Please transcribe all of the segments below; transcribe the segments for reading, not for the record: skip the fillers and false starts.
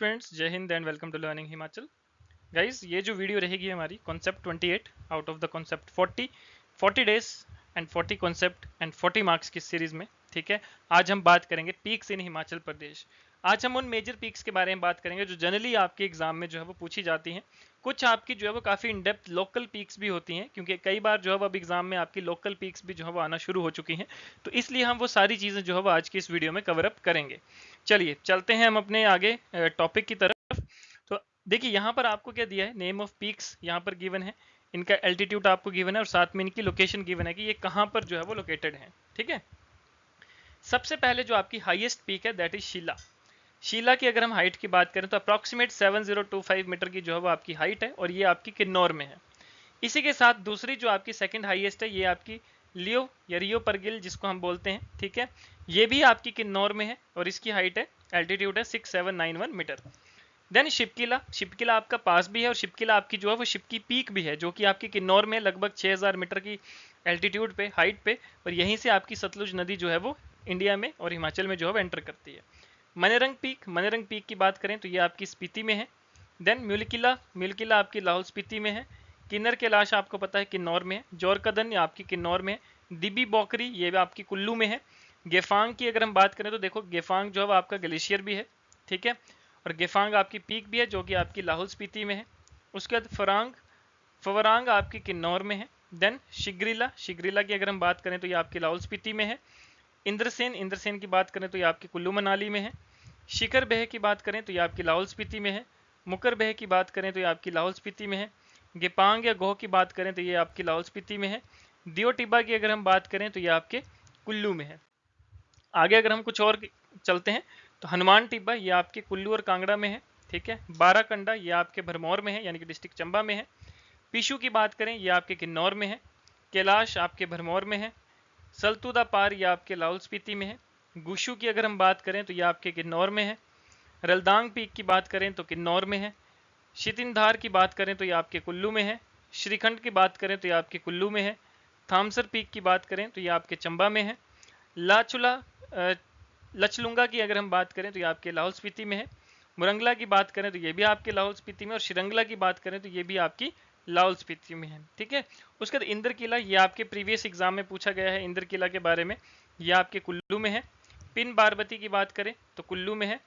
Students, जय हिंद and welcome to learning Himachal. Guys, ये जो वीडियो रहेगी हमारी concept 28 out of the concept 40 days and 40 concept and 40 marks की सीरीज में। ठीक है, आज हम बात करेंगे पीक्स इन हिमाचल प्रदेश। आज हम उन मेजर पीक्स के बारे में बात करेंगे जो जनरली आपके एग्जाम में जो है वो पूछी जाती हैं। कुछ आपकी जो है वो काफ़ी इन डेप्थ लोकल पीक्स भी होती हैं, क्योंकि कई बार जो है वो अब एग्जाम में आपकी लोकल पीक्स भी जो है वो आना शुरू हो चुकी हैं। तो इसलिए हम वो सारी चीज़ें जो है वो आज की इस वीडियो में कवर अप करेंगे। चलिए चलते हैं हम अपने आगे टॉपिक की तरफ। तो देखिए यहाँ पर आपको क्या दिया है, नेम ऑफ पीक्स यहाँ पर गिवन है, इनका एल्टीट्यूड आपको गिवन है और साथ में इनकी लोकेशन गिवन है कि ये कहाँ पर जो है वो लोकेटेड है। ठीक है, सबसे पहले जो आपकी हाईएस्ट पीक है दैट इज शीला। शीला की अगर हम हाइट की बात करें तो अप्रॉक्सीमेट 7025 मीटर की जो है वो आपकी हाइट है और ये आपकी किन्नौर में है। इसी के साथ दूसरी जो आपकी सेकंड हाईएस्ट है ये आपकी लियो या रियो परगिल जिसको हम बोलते हैं। ठीक है, ये भी आपकी किन्नौर में है और इसकी हाइट है, एल्टीट्यूड है 6791 मीटर। देन शिपकिला, शिपकिला आपका पास भी है और शिपकिला आपकी जो है वो शिप की पीक भी है जो कि आपकी किन्नौर में लगभग 6000 मीटर की एल्टीट्यूड पे, हाइट पे, और यहीं से आपकी सतलुज नदी जो है वो इंडिया में और हिमाचल में जो है वो एंटर करती है। मनेरंग पीक, मनेरंग पीक की बात करें तो ये आपकी स्पीति में है। देन म्यूलकिला, म्यूलकिला आपकी लाहौल स्पीति में है। किन्नर कैलाश आपको पता है किन्नौर में है। जोरकदन आपकी किन्नौर में है। दिबी बोकरी ये भी आपकी कुल्लू में है। गेफांग की अगर हम बात करें तो देखो गेफांग जो है आपका ग्लेशियर भी है। ठीक है, और गेफांग आपकी पीक भी है जो कि आपकी लाहौल स्पीति में है। उसके बाद फरांग, फवरांग आपकी किन्नौर में है। देन शिगरीला, शिगरीला की अगर हम बात करें तो ये आपकी लाहौल स्पीति में है। इंद्रसेन, इंद्रसेन की बात करें तो ये आपकी कुल्लू मनाली में है। शिखर बेह की बात करें तो ये आपकी लाहौल स्पीति में है। मुकर बेह की बात करें तो ये आपकी लाहौल स्पीति में है। गेपांग या गोह की बात करें तो ये आपकी लाहौल स्पीति में है। दियो टिब्बा की अगर हम बात करें तो ये आपके कुल्लू में है। आगे अगर हम कुछ और चलते हैं तो हनुमान टिब्बा ये आपके कुल्लू और कांगड़ा में है। ठीक है, बाराकंडा ये आपके भरमौर में है यानी कि डिस्ट्रिक्ट चंबा में है। पीशू की बात करें ये आपके किन्नौर में है। कैलाश आपके भरमौर में है। सलतुदा पार ये आपके लाहौल स्पीति में है। गुशु की अगर हम बात करें तो ये आपके किन्नौर में है। रलदांग पीक की बात करें तो किन्नौर में है। शितिनधार की बात करें तो ये आपके कुल्लू में है। श्रीखंड की बात करें तो ये आपके कुल्लू में है। थामसर पीक की बात करें तो ये आपके चंबा में है। लाचुला लचलुंगा की अगर हम बात करें तो ये आपके लाहौल स्पीति में है। मुरंगला की बात करें तो ये भी आपके लाहौल स्पीति में, और श्रीरंगला की बात करें तो ये भी आपकी लाहौल स्पीति में है। ठीक है, उसके बाद इंद्र किला ये आपके प्रीवियस एग्जाम में पूछा गया है इंद्र किला के बारे में, ये आपके कुल्लू में है। पिन बारबती की बात करें तो कुल्लू में है।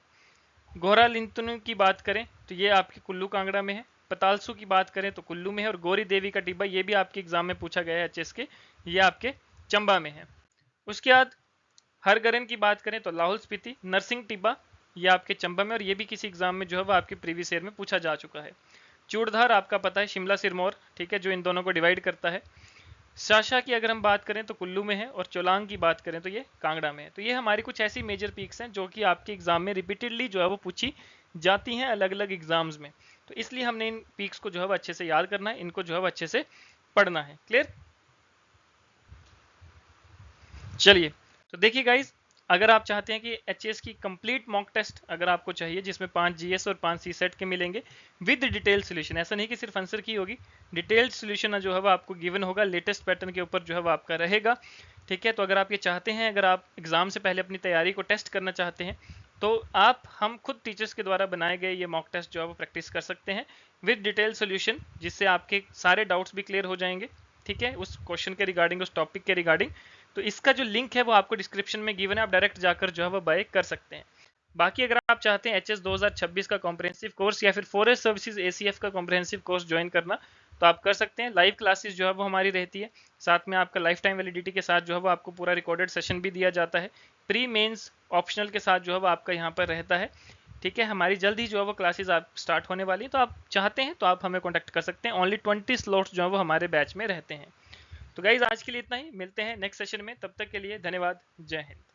गोहरा लिंतनु की बात करें तो ये आपके कुल्लू कांगड़ा में है। पतालसू की बात करें तो कुल्लू में है। और गौरी देवी का टिब्बा ये भी आपके एग्जाम में पूछा गया है एचएस के, ये आपके चंबा में है। उसके बाद हरगरन की बात करें तो लाहौल स्पीति। नरसिंह टिब्बा ये आपके चंबा में, और ये भी किसी एग्जाम में जो है वो आपके प्रीवियस ईयर में पूछा जा चुका है। चूड़धार आपका पता है शिमला सिरमौर, ठीक है, जो इन दोनों को डिवाइड करता है। शाशा की अगर हम बात करें तो कुल्लू में है, और चोलांग की बात करें तो ये कांगड़ा में है। तो ये हमारी कुछ ऐसी मेजर पीक्स हैं जो कि आपके एग्जाम में रिपीटेडली जो है वो पूछी जाती हैं अलग अलग एग्जाम्स में। तो इसलिए हमने इन पीक्स को जो है वो अच्छे से याद करना है, इनको जो है वो अच्छे से पढ़ना है। क्लियर? चलिए, तो देखिए गाइज, अगर आप चाहते हैं कि एचएस की कंप्लीट मॉक टेस्ट अगर आपको चाहिए जिसमें 5 जीएस और 5 सी सेट के मिलेंगे विद डिटेल सोल्यूशन, ऐसा नहीं कि सिर्फ आंसर की होगी, डिटेल्ड सोल्यूशन जो है वो आपको गिवन होगा, लेटेस्ट पैटर्न के ऊपर जो है वो आपका रहेगा। ठीक है, तो अगर आप ये चाहते हैं, अगर आप एग्जाम से पहले अपनी तैयारी को टेस्ट करना चाहते हैं तो आप हम खुद टीचर्स के द्वारा बनाए गए ये मॉक टेस्ट जो है वो प्रैक्टिस कर सकते हैं विद डिटेल सोल्यूशन, जिससे आपके सारे डाउट्स भी क्लियर हो जाएंगे। ठीक है, उस क्वेश्चन के रिगार्डिंग, उस टॉपिक के रिगार्डिंग। तो इसका जो लिंक है वो आपको डिस्क्रिप्शन में गिवन है, आप डायरेक्ट जाकर जो है वो बाय कर सकते हैं। बाकी अगर आप चाहते हैं एचएस 2026 का कॉम्प्रिहेंसिव कोर्स या फिर फॉरेस्ट सर्विसेज एसीएफ का कॉम्प्रिहेंसिव कोर्स ज्वाइन करना तो आप कर सकते हैं। लाइव क्लासेस जो है वो हमारी रहती है, साथ में आपका लाइफ टाइम वैलिडिटी के साथ जो है वो आपको पूरा रिकॉर्डेड सेशन भी दिया जाता है। प्री मेंस ऑप्शनल के साथ जो है वो आपका यहाँ पर रहता है। ठीक है, हमारी जल्द ही जो है वो क्लासेस आप स्टार्ट होने वाली है, तो आप चाहते हैं तो आप हमें कॉन्टैक्ट कर सकते हैं। ओनली 20 स्लॉट्स जो है वो हमारे बैच में रहते हैं। तो गाइज आज के लिए इतना ही, मिलते हैं नेक्स्ट सेशन में, तब तक के लिए धन्यवाद, जय हिंद।